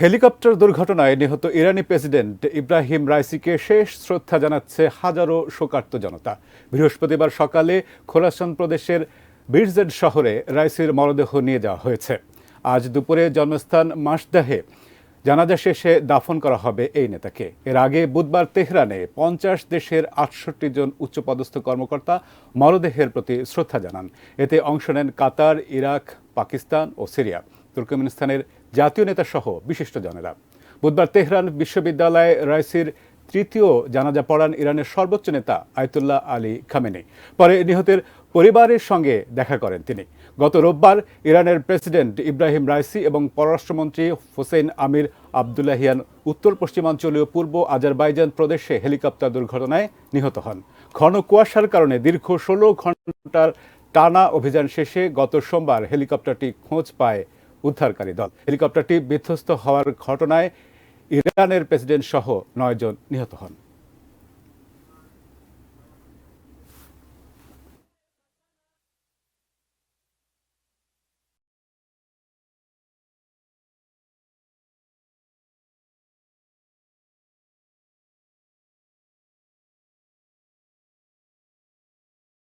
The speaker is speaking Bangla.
হেলিকপ্টার দুর্ঘটনায় নিহত ইরানি প্রেসিডেন্ট ইব্রাহিম রাইসিকে শেষ শ্রদ্ধা জানাচ্ছে হাজারো শোকার্ত জনতা। বৃহস্পতিবার সকালে খোরাসান প্রদেশের বিরজেড শহরে রাইসির মরদেহ নিয়ে যাওয়া হয়েছে। আজ দুপুরে জন্মস্থান মাসদাহে জানাজা শেষে দাফন করা হবে এই নেতাকে। এর আগে বুধবার তেহরানে 50 দেশের 68 জন উচ্চপদস্থ কর্মকর্তা মরদেহের প্রতি শ্রদ্ধা জানান। এতে অংশ নেন কাতার, ইরাক, পাকিস্তান ও সিরিয়া, তুর্কমেনিস্তানের জাতীয় নেতা সহ বিশিষ্টজনেরা। বুধবার তেহরান বিশ্ববিদ্যালয়ে রাইসির তৃতীয় জানাজা পড়ান ইরানের সর্বোচ্চ নেতা আয়াতুল্লাহ আলী খামেনি। পরে নিহতের পরিবারের সঙ্গে দেখা করেন তিনি। গত রোববার ইরানের প্রেসিডেন্ট ইব্রাহিম রাইসি এবং পররাষ্ট্রমন্ত্রী হোসেইন আমির আবদুল্লাহিয়ান উত্তর পশ্চিমাঞ্চলীয় পূর্ব আজারবাইজান প্রদেশে হেলিকপ্টার দুর্ঘটনায় নিহত হন। ঘন কুয়াশার কারণে দীর্ঘ 16 ঘন্টার টানা অভিযান শেষে গত সোমবার হেলিকপ্টারটি খোঁজ পায় উদ্ধারকারী দল। হেলিকপ্টারটি বিধ্বস্ত হওয়ার ঘটনায় ইরানের প্রেসিডেন্ট সহ 9 জন নিহত হন।